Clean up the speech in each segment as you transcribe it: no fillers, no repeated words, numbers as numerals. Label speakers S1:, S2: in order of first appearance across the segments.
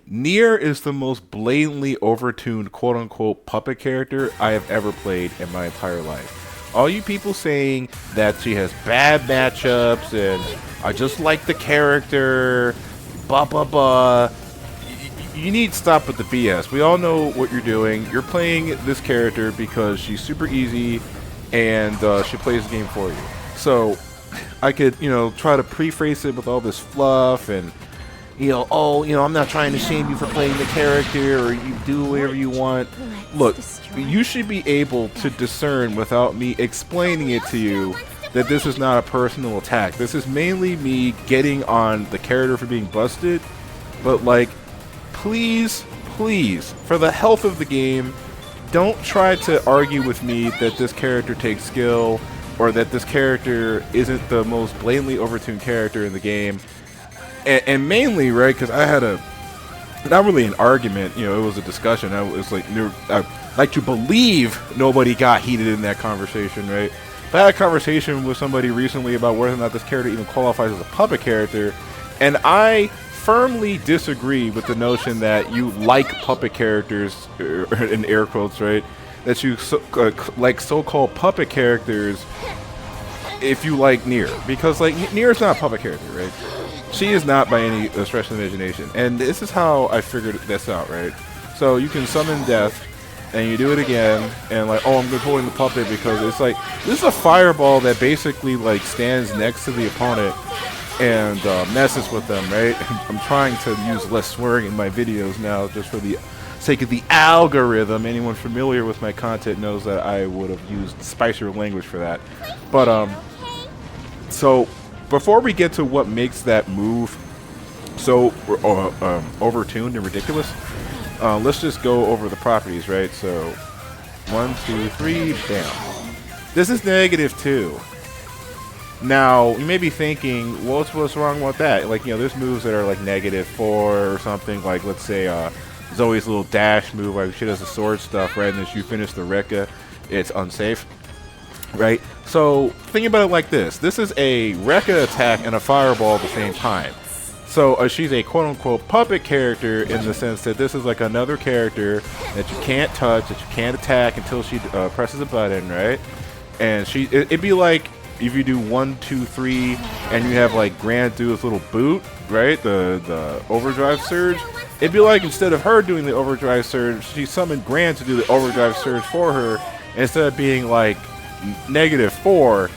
S1: Nier is the most blatantly overtuned quote-unquote puppet character I have ever played in my entire life. All you people saying that she has bad matchups and I just like the character, blah blah blah. You need to stop with the BS. We all know what you're doing. You're playing this character because she's super easy and she plays the game for you. So I could, try to preface it with all this fluff and I'm not trying to shame you for playing the character or you do whatever you want. Look, you should be able to discern without me explaining it to you that this is not a personal attack. This is mainly me getting on the character for being busted. But like, please, for the health of the game, don't try to argue with me that this character takes skill or that this character isn't the most blatantly overtuned character in the game. And mainly, right, because I had not really an argument, it was a discussion. I was like, I like to believe nobody got heated in that conversation, right? But I had a conversation with somebody recently about whether or not this character even qualifies as a puppet character, and I firmly disagree with the notion that you like puppet characters, in air quotes, right? That you like so-called puppet characters if you like Nier. Because, like, Nier is not a puppet character, right? She is not by any stretch of the imagination. And this is how I figured this out, right? So you can summon death, and you do it again, and like, I'm controlling the puppet because it's like, this is a fireball that basically, like, stands next to the opponent and messes with them, right? I'm trying to use less swearing in my videos now just for the sake of the algorithm. Anyone familiar with my content knows that I would have used spicier language for that. But, so before we get to what makes that move so overtuned and ridiculous, let's just go over the properties, right? So 1, 2, 3, bam. This is -2. Now you may be thinking, well, what's wrong with that? Like, there's moves that are like -4 or something. Like, let's say Zoe's little dash move, like she does the sword stuff, right? And then she finish the Rekka, it's unsafe. Right? So think about it like this. This is a Rekka attack and a fireball at the same time. So she's a quote-unquote puppet character in the sense that this is like another character that you can't touch, that you can't attack until she presses a button, right? And it'd be like if you do 1, 2, 3 and you have like Grant do his little boot, right? The overdrive surge. It'd be like instead of her doing the overdrive surge, she summoned Grant to do the overdrive surge for her. Instead of being like -4,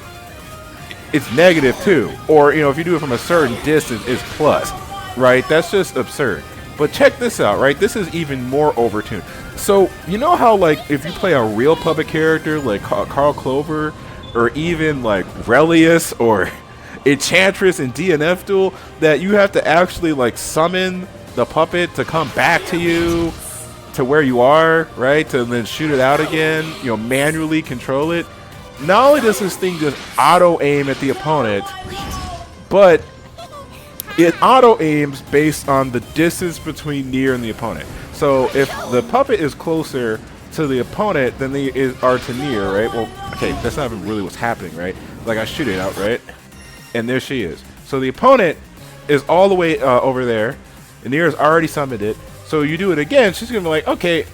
S1: it's -2, or if you do it from a certain distance, it's plus, right? That's just absurd. But check this out, right? This is even more overtuned. So how like if you play a real puppet character like Carl Clover, or even like Relius or Enchantress in DNF Duel, that you have to actually like summon the puppet to come back to you to where you are, right? To then shoot it out again, manually control it. Not only does this thing just auto-aim at the opponent, but it auto-aims based on the distance between Nier and the opponent. So if the puppet is closer to the opponent than they are to Nier, right? Well, okay, that's not even really what's happening, right? Like, I shoot it out, right? And there she is. So the opponent is all the way over there, and Nier has already summoned it. So you do it again, she's going to be like, okay,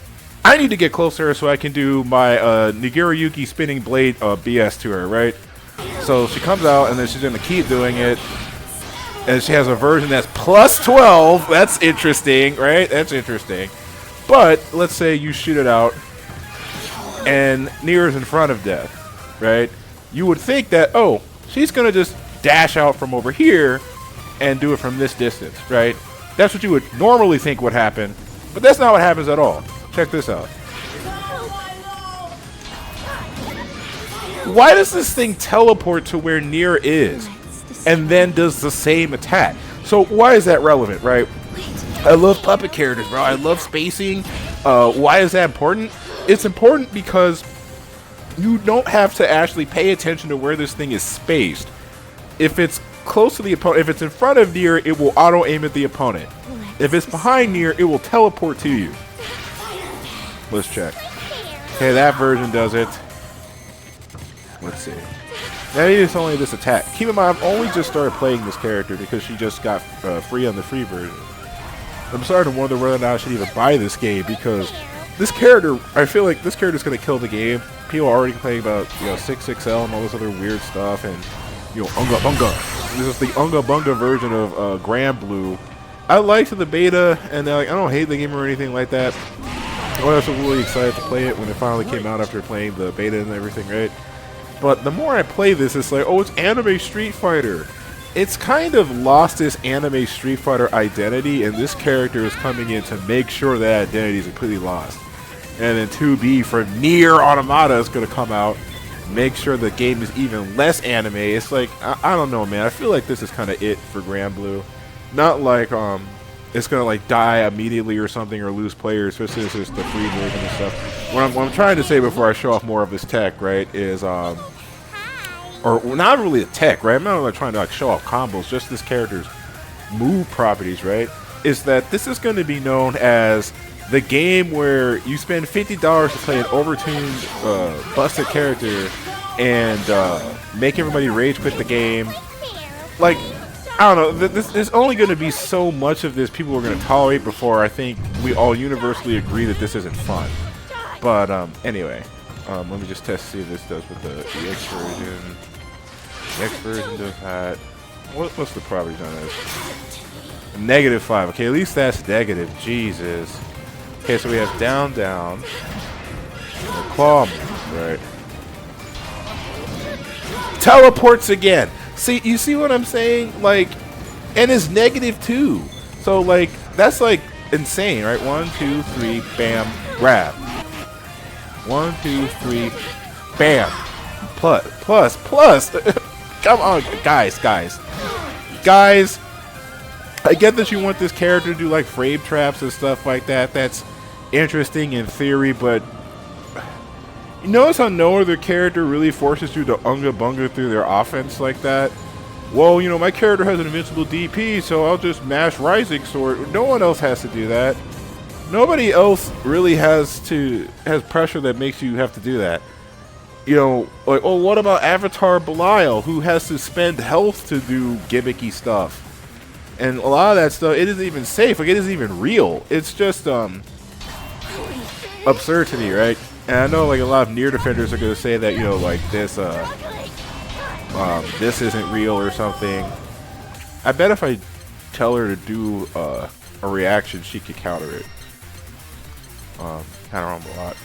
S1: I need to get closer so I can do my Nigirayuki spinning blade BS to her, right? So she comes out, and then she's going to keep doing it. And she has a version that's +12. That's interesting, right? That's interesting. But let's say you shoot it out, and Nier is in front of death, right? You would think that, oh, she's going to just dash out from over here and do it from this distance, right? That's what you would normally think would happen. But that's not what happens at all. Check this out. Why does this thing teleport to where Nier is and then does the same attack? So why is that relevant, right? I love puppet characters, bro. I love spacing. Why is that important? It's important because you don't have to actually pay attention to where this thing is spaced. If it's close to the opponent, if it's in front of Nier, it will auto-aim at the opponent. If it's behind Nier, it will teleport to you. Let's check. Okay, that version does it. Let's see. That is only this attack. Keep in mind, I've only just started playing this character because she just got free on the free version. I'm starting to wonder whether or not I should even buy this game, because this character, I feel like this character is going to kill the game. People are already complaining about, 6XL and all this other weird stuff, and, Unga Bunga. This is the Unga Bunga version of Grand Blue. I liked the beta, and I don't hate the game or anything like that. I was really excited to play it when it finally came out after playing the beta and everything, right? But the more I play this, it's like, oh, it's anime Street Fighter. It's kind of lost its anime Street Fighter identity, and this character is coming in to make sure that identity is completely lost. And then 2B for Nier Automata is going to come out, make sure the game is even less anime. It's like, I don't know, man. I feel like this is kind of it for Grand Blue. Not like it's going to like die immediately or something or lose players, especially since it's the free version and stuff. What I'm trying to say before I show off more of this tech, right, is or not really the tech, right? I'm not like trying to like show off combos, just this character's move properties, right? Is that this is going to be known as the game where you spend $50 to play an overtuned, busted character and make everybody rage quit the game. Like, I don't know. There's only going to be so much of this people are going to tolerate before I think we all universally agree that this isn't fun. But anyway, let me just test to see if this does with the EX version. The X version does that. What's the properties on this? -5. Okay, at least that's negative. Jesus. Okay, so we have down, down. And claw move, right? Teleports again. See, you see what I'm saying? Like, and it's -2. So like, that's like insane, right? 1, 2, 3, bam, grab. 1, 2, 3, bam. Plus. Come on, guys. I get that you want this character to do like frame traps and stuff like that. That's interesting in theory, but you notice how no other character really forces you to unga bunga through their offense like that? Well, my character has an invincible DP, so I'll just mash Rising Sword. No one else has to do that. Nobody else really has pressure that makes you have to do that. Like, oh, what about Avatar Belial, who has to spend health to do gimmicky stuff? And a lot of that stuff, it isn't even safe. Like, it isn't even real. It's just absurd to me, right? And I know like a lot of Nier defenders are going to say that, like this isn't real or something. I bet if I tell her to do a reaction, she could counter it. Counter on a lot.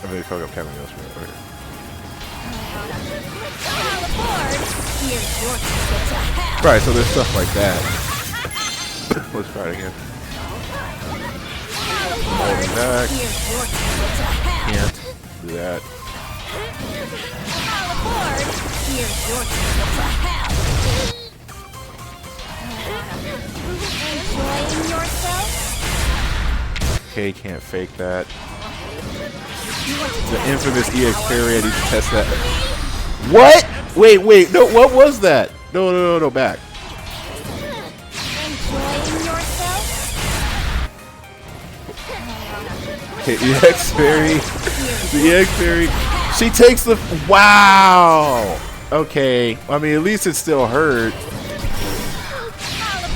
S1: I really fuck up Kevin Ghost real quick. Right, so there's stuff like that. Let's try it again. Holding back. Can't do that. Okay, can't fake that. The infamous EX parry, I need to test that. What? Wait, no, what was that? No, back. Okay, EX parry. The EX parry. She takes the... Wow! Okay, I mean, at least it still hurt.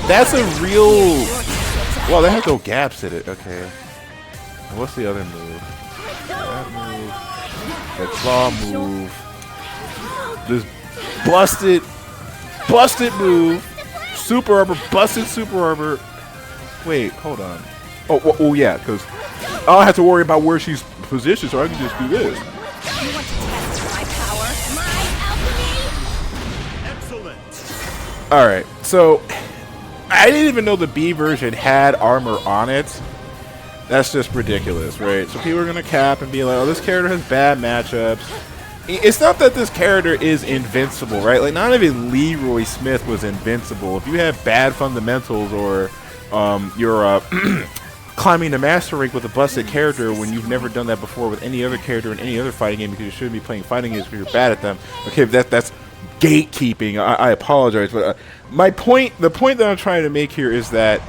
S1: That's a real... Well, they have no gaps in it. Okay. And what's the other move? That move. That claw move. This busted move. Super armor, busted super armor. Wait, hold on. Oh yeah, because I don't have to worry about where she's positioned, so I can just do this. Alright, so I didn't even know the B version had armor on it. That's just ridiculous, right? So people are going to cap and be like, oh, this character has bad matchups. It's not that this character is invincible, right? Like, not even Leroy Smith was invincible. If you have bad fundamentals or you're climbing the master rank with a busted character when you've never done that before with any other character in any other fighting game because you shouldn't be playing fighting games because you're bad at them. Okay, that's gatekeeping. I apologize, but the point that I'm trying to make here is that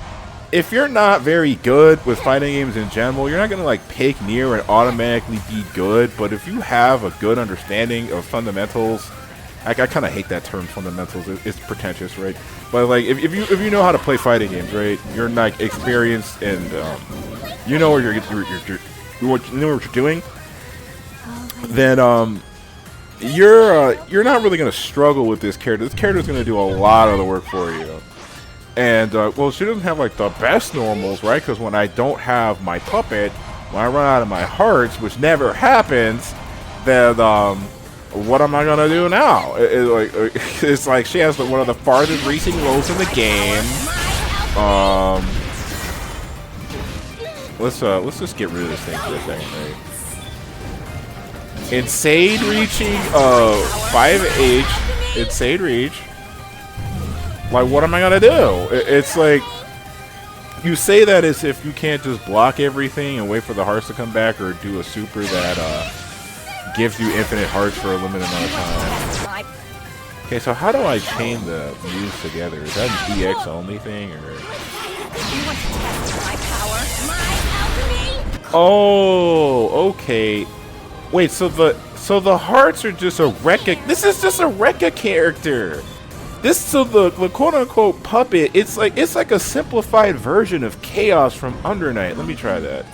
S1: if you're not very good with fighting games in general, you're not going to like pick Nier and automatically be good. But if you have a good understanding of fundamentals I kind of hate that term, fundamentals. It's pretentious, right? But like, if you know how to play fighting games, right? You're like experienced and you know where you know what you're doing. Then you're not really gonna struggle with this character. This character's gonna do a lot of the work for you. And well, she doesn't have like the best normals, right? Because when I don't have my puppet, when I run out of my hearts, which never happens, then what am I gonna do now? It's like she has one of the farthest reaching lows in the game. Let's just get rid of this thing for a second, right? Insane reaching 5H, insane reach. Like, what am I gonna do? It's like, you say that as if you can't just block everything and wait for the hearts to come back, or do a super that gives you infinite hearts for a limited amount of time. Okay, so how do I chain the moves together? Is that an EX only thing, or? Oh, okay. Wait, so the hearts are just a Rekka. This is just a Rekka character. The quote unquote puppet. It's like a simplified version of Chaos from Under Night. Let me try that.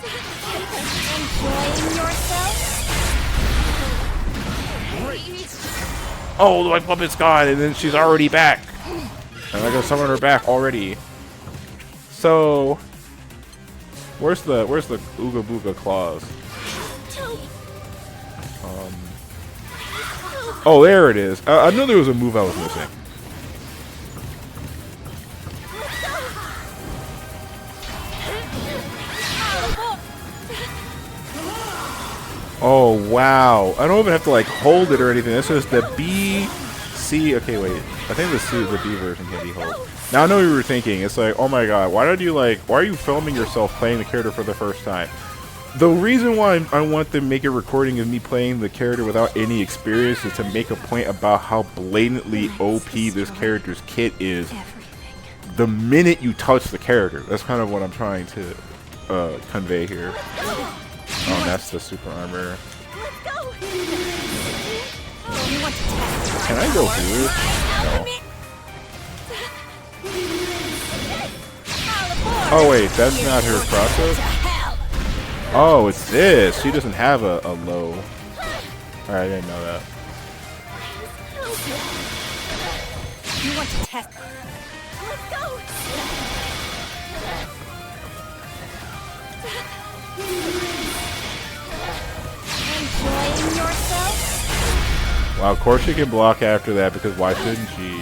S1: Oh, my puppet's gone, and then she's already back. And I gotta summon her back already. So, where's the Ooga Booga claws? Oh, there it is. I knew there was a move I was missing. Oh, wow. I don't even have to, like, hold it or anything. This is the B, C. Okay, wait. I think the B version can be held. Now, I know what you were thinking. It's like, oh my god, why are you filming yourself playing the character for the first time? The reason why I want to make a recording of me playing the character without any experience is to make a point about how blatantly OP this character's kit is the minute you touch the character. That's kind of what I'm trying to convey here. Oh, that's the super armor. Can I go through it? No. Oh wait, that's not her crossover? Oh, it's this. She doesn't have a low. Alright, I didn't know that. You want to test? Let's go. Enjoying yourself? Wow, of course she can block after that, because why shouldn't she?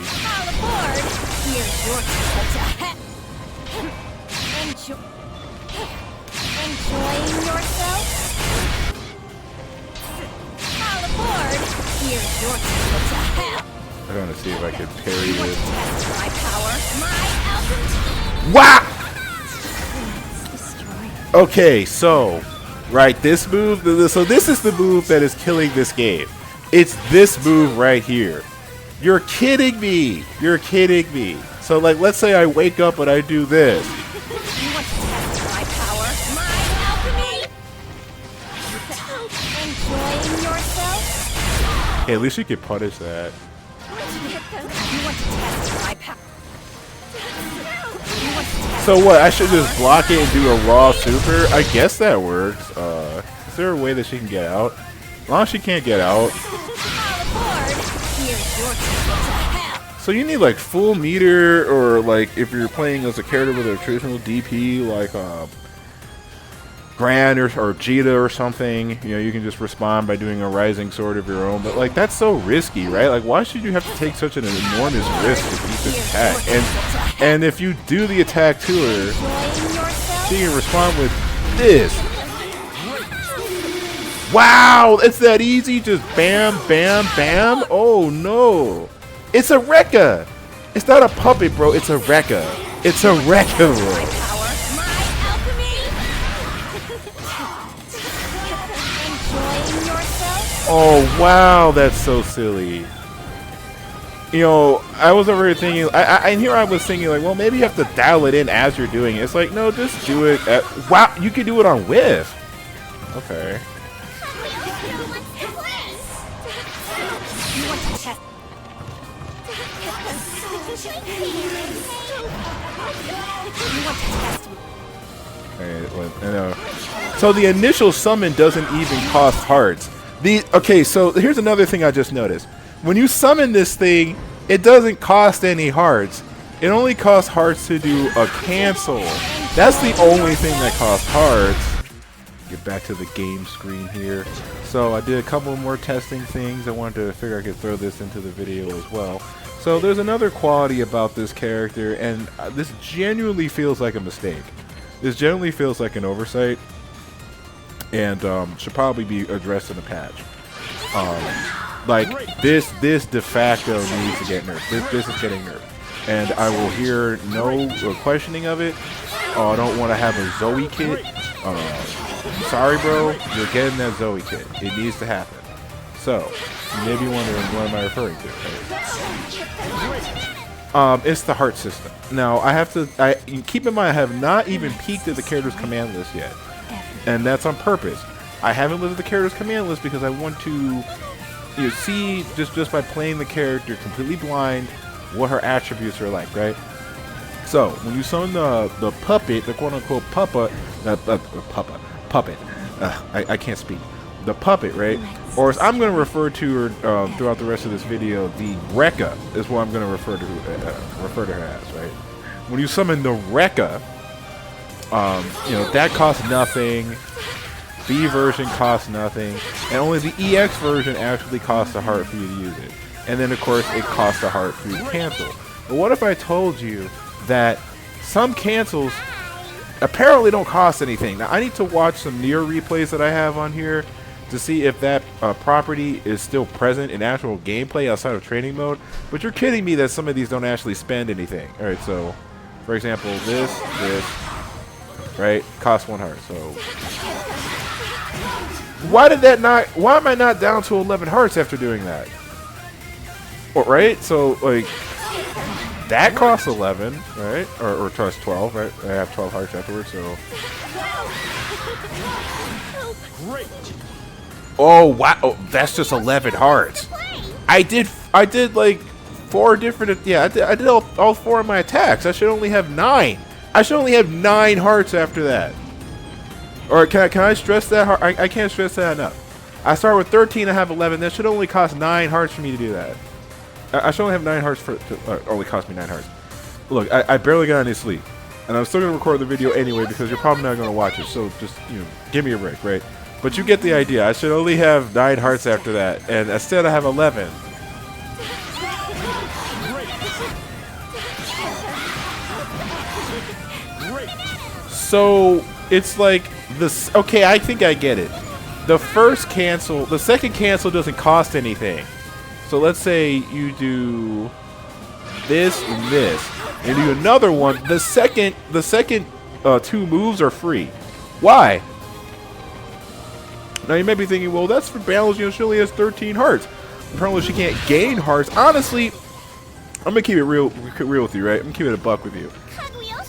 S1: Here's your enjoying yourself? All aboard! Here's your ticket to hell! I'm gonna see if I can parry this. My power, my wow! Okay, so right, this move. So this is the move that is killing this game. It's this move right here. You're kidding me! You're kidding me! So like, let's say I wake up and I do this. Hey, at least you could punish that. So what? I should just block it and do a raw super? I guess that works. Is there a way that she can get out? As long as she can't get out. So you need like full meter, or like if you're playing as a character with a traditional DP like Grand or Jita or something, you know, you can just respond by doing a rising sword of your own. But like, that's so risky, right? Like, why should you have to take such an enormous risk to beat this attack? And if you do the attack to her, she can respond with this. Wow, it's that easy. Just bam, bam, bam. Oh no, it's a Rekka. It's not a puppet, bro. It's a Rekka. It's a Rekka, bro. Oh wow, that's so silly. You know, I was over here thinking, and here I was thinking like, well, maybe you have to dial it in as you're doing it. It's like, no, just do it. Wow, you can do it on whiff. Okay. So the initial summon doesn't even cost hearts. Okay, so here's another thing I just noticed. When you summon this thing, it doesn't cost any hearts. It only costs hearts to do a cancel. That's the only thing that costs hearts. Get back to the game screen here. So I did a couple more testing things. I wanted to figure I could throw this into the video as well. So there's another quality about this character, and this genuinely feels like a mistake. This generally feels like an oversight, and should probably be addressed in a patch. Like this de facto needs to get nerfed. This is getting nerfed, and I will hear no questioning of it. I don't want to have a Zoe kit. Sorry, bro, you're getting that Zoe kit. It needs to happen. So you may be wondering, what am I referring to? It's the heart system. Now I have to. Keep in mind, I have not even peeked at the character's command list yet, and that's on purpose. I haven't looked at the character's command list because I want to see just by playing the character completely blind what her attributes are like, right? So when you summon the puppet, the quote-unquote puppet, I can't speak. The puppet, right? Or as I'm going to refer to her throughout the rest of this video, the Rekka is what I'm going to refer to her as, right? When you summon the Rekka, that costs nothing. B version costs nothing, and only the EX version actually costs a heart for you to use it. And then, of course, it costs a heart for you to cancel. But what if I told you that some cancels apparently don't cost anything? Now, I need to watch some Nier replays that I have on here to see if that property is still present in actual gameplay outside of training mode. But you're kidding me that some of these don't actually spend anything. All right, so, for example, this, right, costs 1 heart, so... Why am I not down to 11 hearts after doing that? Well, right? So, like, that costs 11, right? Or costs 12, right? I have 12 hearts afterwards, so... Oh, wow. Oh, that's just 11 hearts. I did like 4 different... Yeah, I did all 4 of my attacks. I should only have 9. I should only have 9 hearts after that. Or can I stress that? I can't stress that enough. I start with 13, I have 11. That should only cost 9 hearts for me to do that. I should only have 9 hearts only cost me 9 hearts. Look, I barely got any sleep, and I'm still gonna record the video anyway because you're probably not gonna watch it. So just give me a break, right? But you get the idea. I should only have 9 hearts after that, and instead I have 11. So it's like this. Okay, I think I get it. The second cancel doesn't cost anything. So let's say you do this and this, and do another one. The second 2 moves are free. Why? Now you may be thinking, well, that's for battles. She only has 13 hearts. Apparently she can't gain hearts. Honestly, I'm gonna keep it real with you, right? I'm gonna keep it a buck with you.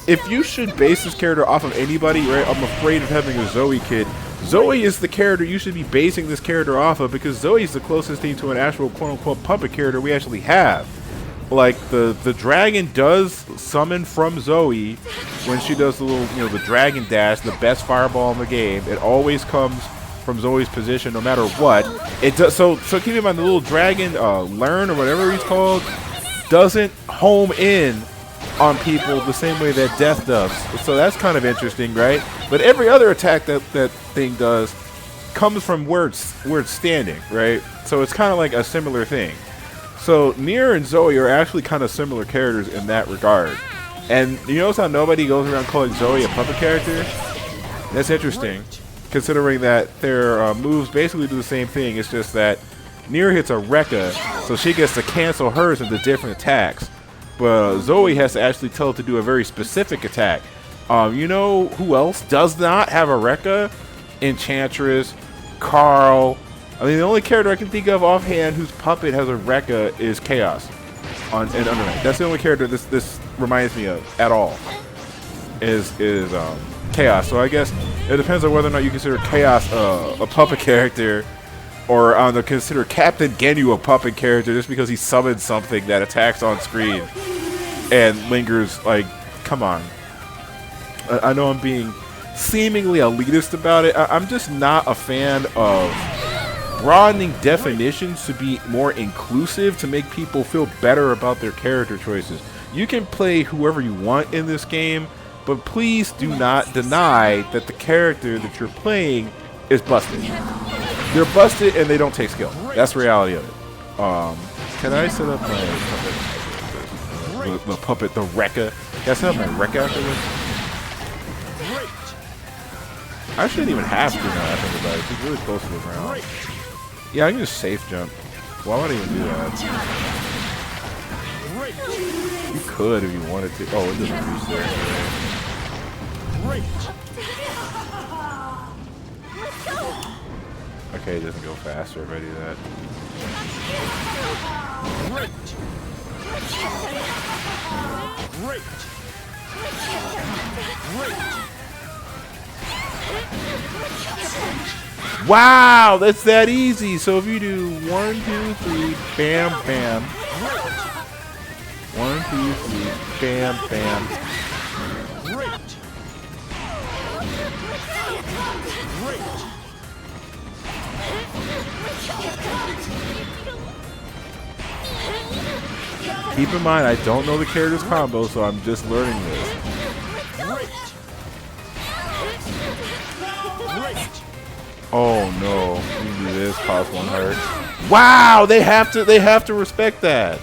S1: If you should base this character off of anybody, right, I'm afraid of having a Zoe kid. Zoe is the character you should be basing this character off of because Zoe is the closest thing to an actual quote-unquote puppet character we actually have. Like, the dragon does summon from Zoe when she does the little, the dragon dash, the best fireball in the game. It always comes from Zoe's position no matter what. It does, so keep in mind, the little dragon, Learn or whatever he's called, doesn't home in on people the same way that Death does. So that's kind of interesting, right? But every other attack that thing does comes from where it's standing, right? So it's kind of like a similar thing. So Nier and Zoe are actually kind of similar characters in that regard. And you notice how nobody goes around calling Zoe a puppet character? That's interesting, considering that their moves basically do the same thing. It's just that Nier hits a Rekka, so she gets to cancel hers into different attacks. But Zoe has to actually tell it to do a very specific attack. You know who else does not have a Rekka? Enchantress, Carl. I mean, the only character I can think of offhand whose puppet has a Rekka is Chaos in Undernight. That's the only character this reminds me of at all. Is Chaos. So I guess it depends on whether or not you consider Chaos a puppet character, or consider Captain Genu a puppet character just because he summons something that attacks on screen. and lingers. Like, come on. I know I'm being seemingly elitist about it. I'm just not a fan of broadening definitions to be more inclusive to make people feel better about their character choices. You can play whoever you want in this game, but please do not deny that the character that you're playing is busted. They're busted and they don't take skill. That's the reality of it. Can I set up my puppet, the Rekka? Can I set up my Rekka after this? I shouldn't even have to now. I think about it. She's really close to the ground. Yeah, I can just safe jump. Why would I even do that? You could if you wanted to. Oh, it doesn't reach there. Okay, it doesn't go faster if I do that. Wow, that's that easy. So if you do 1, 2, 3, bam, bam. 1, 2, 3, bam, bam. Keep in mind, I don't know the character's combo, so I'm just learning this. Oh no, you do this, cost 1 heart. Wow, they have to respect that.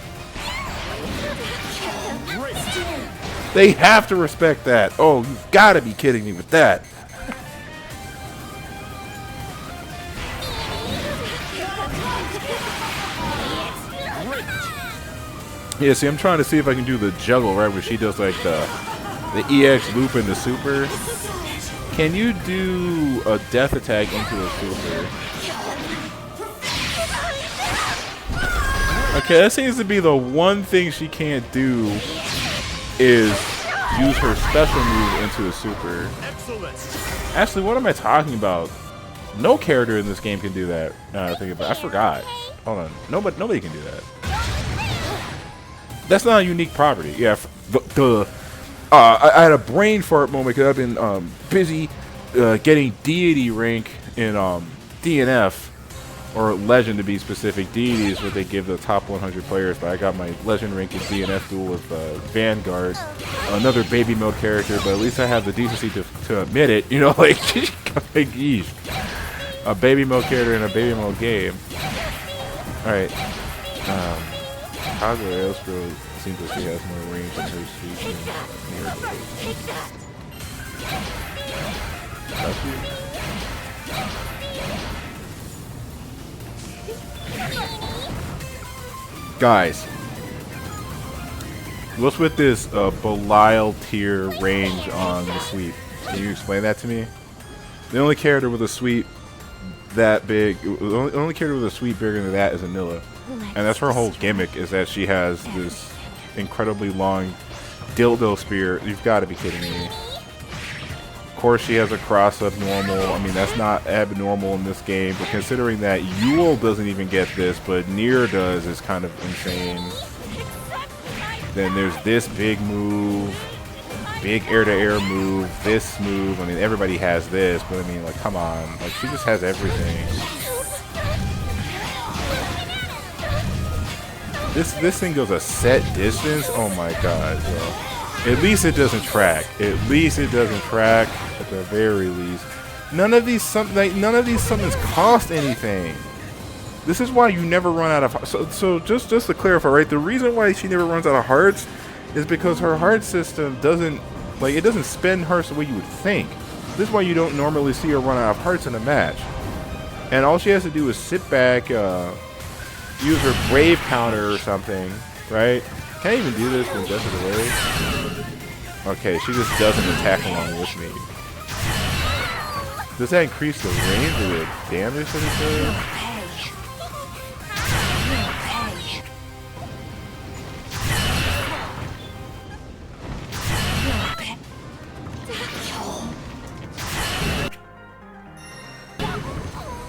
S1: They have to respect that. Oh, you've got to be kidding me with that. Yeah, see, I'm trying to see if I can do the juggle, right, where she does like the EX loop and the super. Can you do a death attack into a super? Okay, that seems to be the one thing she can't do is use her special move into a super. Actually, what am I talking about? No character in this game can do that. I forgot. Hold on. Nobody can do that. That's not a unique property. Yeah, I had a brain fart moment because I've been busy getting deity rank in DNF, or legend to be specific. Deity is what they give the top 100 players, but I got my legend rank in DNF duel with Vanguard, another baby mode character, but at least I have the decency to admit it, you know, like, yeesh. A baby mode character in a baby mode game. Alright. Kaguya Ailscrow seems like she has more range than her sweet and Nier does. Guys, what's with this Belial tier range on the sweep? Can you explain that to me? The only character with a sweep that big, the only character with a sweep bigger than that is Anilla. And that's her whole gimmick, is that she has this incredibly long dildo spear. You've got to be kidding me. Of course, she has a cross-up normal. I mean, that's not abnormal in this game. But considering that Yule doesn't even get this, but Nier does, is kind of insane. Then there's this big move, big air-to-air move, this move. I mean, everybody has this, but I mean, like, come on. Like, she just has everything. This thing goes a set distance. Oh my god, bro. At least it doesn't track. At least it doesn't track. At the very least, none of these summons cost anything. This is why you never run out of. So just to clarify, right? The reason why she never runs out of hearts is because her heart system doesn't spend hearts the way you would think. This is why you don't normally see her run out of hearts in a match. And all she has to do is sit back. Use her brave counter or something, right? Can I even do this when Death is away? Okay, she just doesn't attack along with me. Does that increase the range or the damage that it does?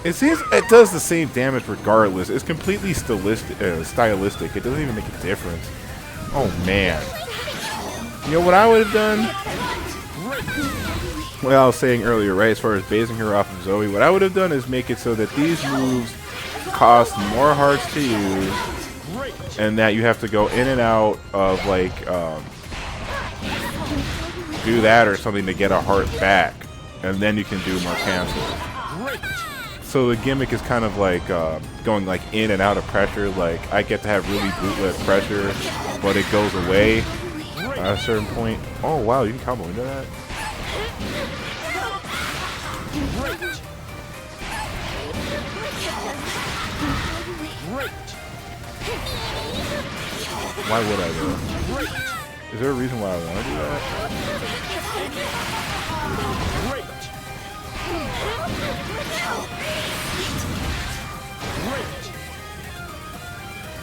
S1: It seems it does the same damage regardless. It's completely stylistic. It doesn't even make a difference. Oh man. You know what I would have done? What I was saying earlier, right? As far as basing her off of Zoe, what I would have done is make it so that these moves cost more hearts to use, and that you have to go in and out of like do that or something to get a heart back, and then you can do more cancels. So the gimmick is kind of like going like in and out of pressure. Like I get to have really bootless pressure, but it goes away at a certain point. Oh wow, you can combo into that. Why would I though? Is there a reason why I want to do that?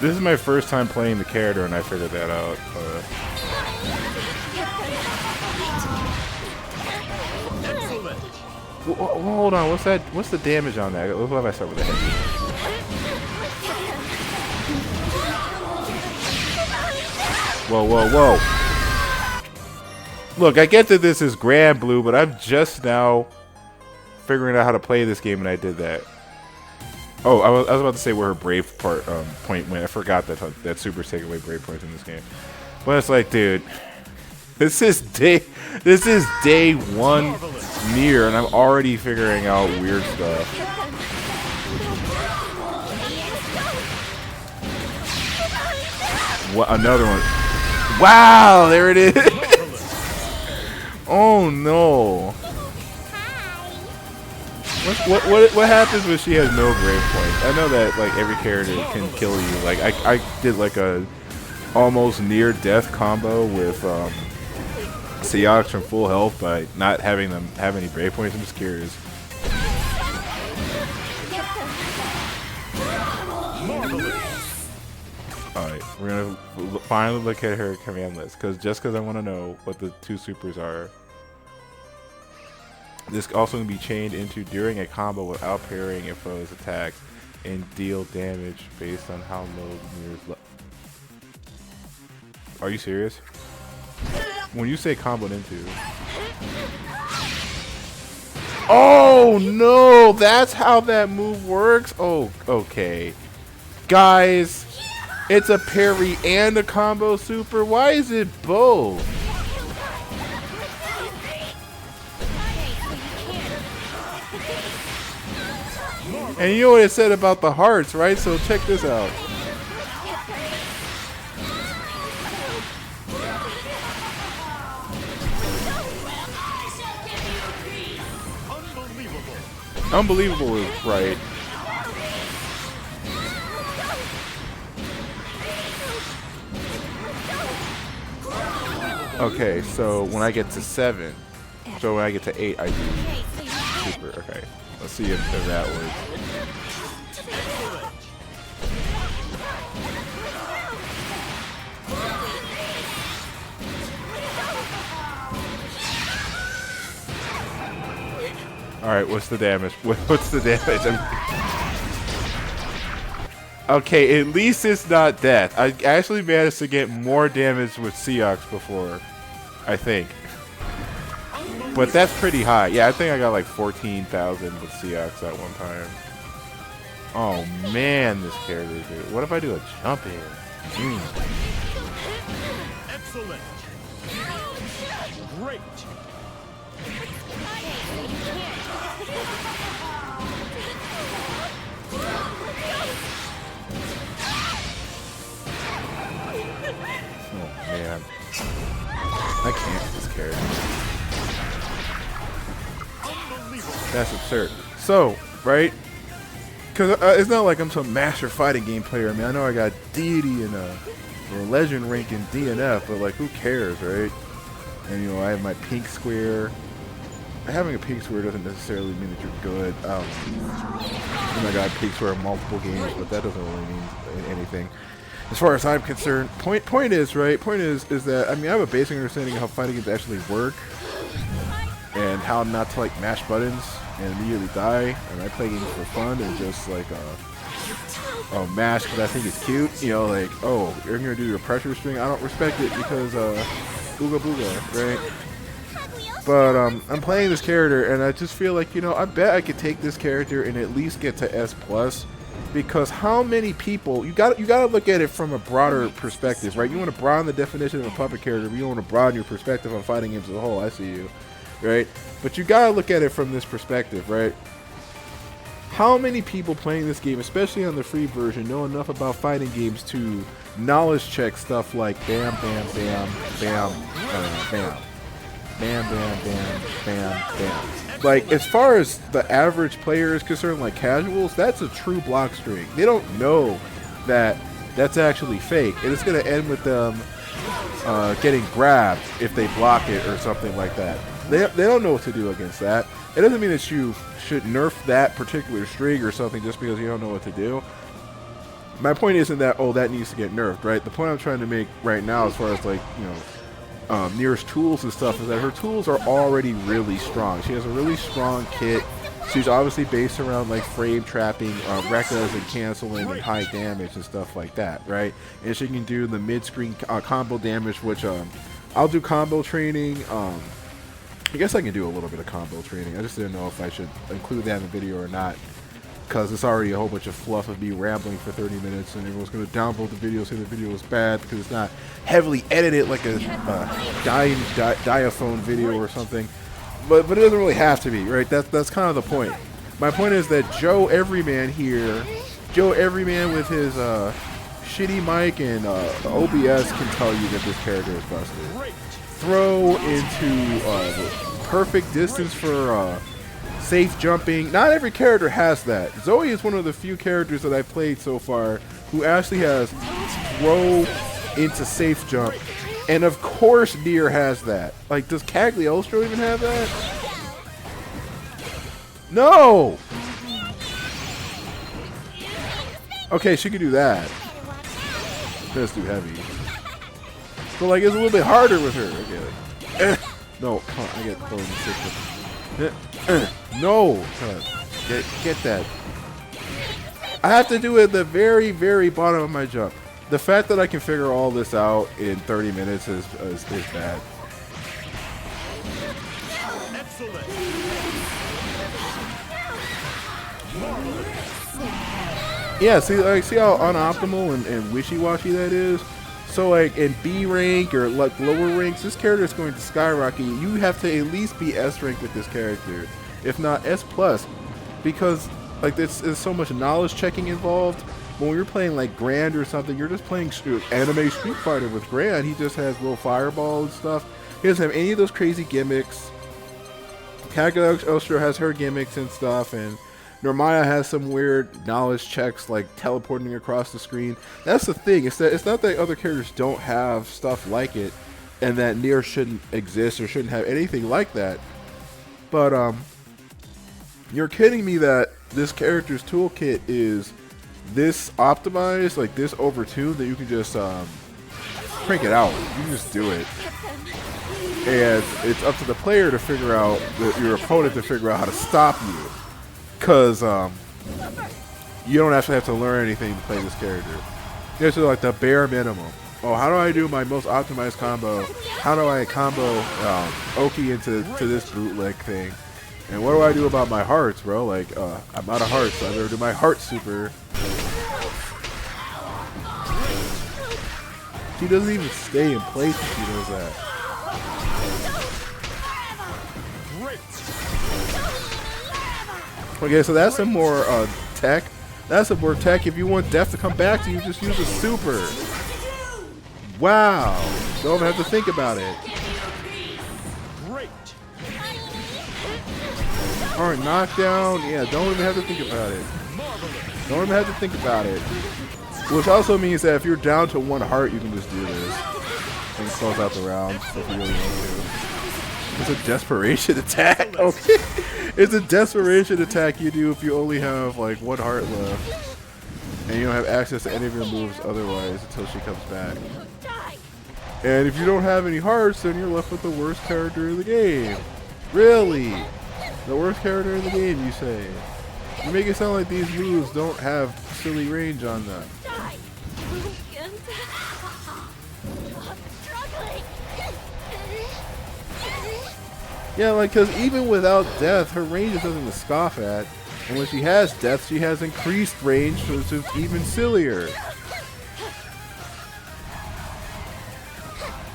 S1: This is my first time playing the character, and I figured that out. Hold on, what's that? What's the damage on that? What if I start with a heavy? Whoa, whoa, whoa. Look, I get that this is Grand Blue, but I'm just now figuring out how to play this game, and I did that. Oh, I was about to say where her Brave point went. I forgot that Super's taking away Brave points in this game. But it's like, dude, this is day one Nier, and I'm already figuring out weird stuff. What, another one? Wow, there it is. Oh no. What happens when she has no Brave points? I know that like every character can kill you. Like I did like a almost near death combo with Seahawks from full health by not having them have any Brave points. I'm just curious. Alright, we're gonna finally look at her command list, because I want to know what the two supers are. This also can be chained into during a combo without parrying a foe's attacks and deal damage based on how low Nier's level. Are you serious? When you say comboed into. Oh no, that's how that move works? Oh, okay. Guys, it's a parry and a combo super. Why is it both? And you know what it said about the hearts, right? So check this out. Unbelievable is right. Okay, so when I get to 7, so when I get to 8, I do super. Okay, let's see if that works. All right, what's the damage? What's the damage? Okay, at least it's not death. I actually managed to get more damage with Seahawks before, I think. But that's pretty high. Yeah, I think I got like 14,000 with Seahawks at one time. Oh man, this character, dude. What if I do a jump in?
S2: Excellent. Great.
S1: Oh man, I can't with this character. That's absurd. So, right? Because it's not like I'm some master fighting game player. I mean, I know I got deity and a legend rank in DNF, but like, who cares, right? And you know, I have my pink square. Having a pink square doesn't necessarily mean that you're good. Oh my god, pink square in multiple games, but that doesn't really mean anything. As far as I'm concerned, point is, right? Point is that, I mean, I have a basic understanding of how fighting games actually work and how not to like mash buttons and immediately die. And I play games for fun and just like mash because I think it's cute. You know, like, oh, you're gonna do your pressure string. I don't respect it because Booga booga, right? But I'm playing this character, and I just feel like, you know, I bet I could take this character and at least get to S+, because how many people, you got to look at it from a broader perspective, right? You want to broaden the definition of a puppet character, but you want to broaden your perspective on fighting games as a whole. I see you, right? But you got to look at it from this perspective, right? How many people playing this game, especially on the free version, know enough about fighting games to knowledge check stuff like bam, bam, bam, bam, bam. Bam, bam, bam, bam, bam. Like, as far as the average player is concerned, like casuals, that's a true block string. They don't know that that's actually fake. And it's going to end with them getting grabbed if they block it or something like that. They don't know what to do against that. It doesn't mean that you should nerf that particular string or something just because you don't know what to do. My point isn't that, oh, that needs to get nerfed, right? The point I'm trying to make right now, as far as, like, you know, Nier's tools and stuff, is that her tools are already really strong. She has a really strong kit. She's obviously based around like frame trapping, recas and canceling and high damage and stuff like that, right? And she can do the mid-screen combo damage, which I'll do combo training. I guess I can do a little bit of combo training. I just didn't know if I should include that in the video or not, because it's already a whole bunch of fluff of me rambling for 30 minutes, and everyone's going to downvote the video, say the video is bad because it's not heavily edited like a diaphone video or something. But it doesn't really have to be, right? That's kind of the point. My point is that Joe Everyman here, Joe Everyman with his shitty mic and OBS can tell you that this character is busted. Throw into the perfect distance for safe jumping. Not every character has that. Zoe is one of the few characters that I've played so far who actually has throw into safe jump. And of course Nier has that. Like, does Cagliostro even have that? No! Okay, she could do that. That's too heavy. But like, it's a little bit harder with her. Okay, like, no, come on, I get thrown in the no! Get that. I have to do it at the very, very bottom of my jump. The fact that I can figure all this out in 30 minutes is bad. Excellent. Yeah, see how unoptimal and wishy-washy that is? So like in B rank or like lower ranks, this character is going to skyrocket. You have to at least be S rank with this character, if not S+, because like there's so much knowledge checking involved. When you're playing like Grand or something, you're just playing anime Street Fighter with Grand. He just has little fireball and stuff. He doesn't have any of those crazy gimmicks. Cagliostro has her gimmicks and stuff, and Normaya has some weird knowledge checks like teleporting across the screen. That's the thing. It's not that other characters don't have stuff like it, and that Nier shouldn't exist or shouldn't have anything like that. But you're kidding me that this character's toolkit is this optimized, like this overtuned, that you can just crank it out. You can just do it. And it's up to the player to figure out, your opponent to figure out how to stop you. Because you don't actually have to learn anything to play this character. This is like the bare minimum. Oh, how do I do my most optimized combo? How do I combo Oki into this bootleg thing? And what do I do about my hearts, bro? Like, I'm out of hearts, so I better do my heart super. She doesn't even stay in place if she does that. Okay, so that's some more tech. That's some more tech. If you want death to come back to you, just use a super. Wow. Don't even have to think about it. Alright, knockdown. Yeah, don't even have to think about it. Don't even have to think about it. Which also means that if you're down to one heart, you can just do this and close out the round if you really want to. It's a desperation attack. Okay. It's a desperation attack you do if you only have like one heart left. And you don't have access to any of your moves otherwise until she comes back. And if you don't have any hearts, then you're left with the worst character in the game. Really? The worst character in the game, you say? You make it sound like these moves don't have silly range on them. Yeah, like, because even without death, her range is nothing to scoff at. And when she has death, she has increased range, so it's just even sillier.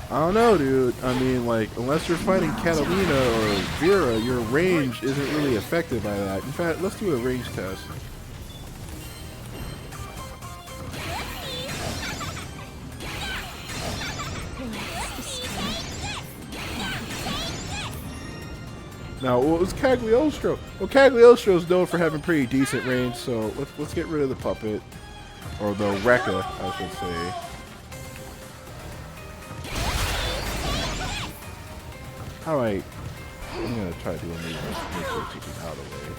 S1: I don't know, dude. I mean, like, unless you're fighting Catalina or Vera, your range isn't really affected by that. In fact, let's do a range test. Now, what was Cagliostro? Well, Cagliostro is known for having pretty decent range, so let's get rid of the puppet. Or the Rekka, I should say. Alright. I'm gonna try to do a move. Make sure to keep out of the way.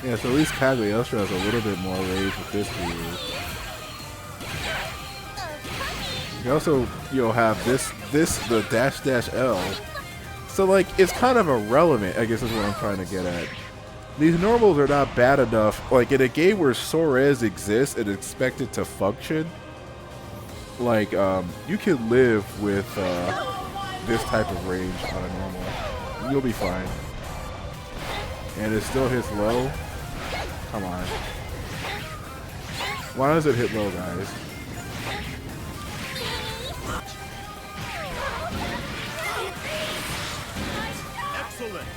S1: Yeah, so at least Cagliostro has a little bit more range with this move. You also, have the dash L. So, like, it's kind of irrelevant, I guess is what I'm trying to get at. These normals are not bad enough. Like, in a game where Sorez exists and expected to function, like, you can live with this type of range on a normal. You'll be fine. And it still hits low. Come on. Why does it hit low, guys?
S2: Excellent.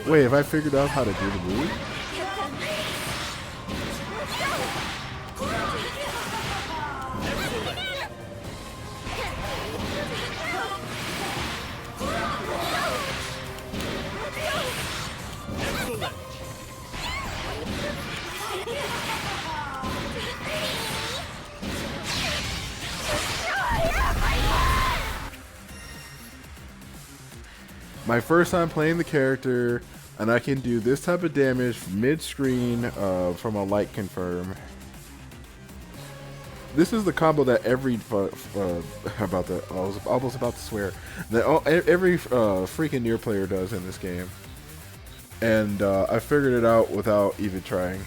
S1: Wait, have I figured out how to do the move? My first time playing the character, and I can do this type of damage mid-screen from a light confirm. This is the combo that every about that I was almost about to swear that every freaking Nier player does in this game, and I figured it out without even trying.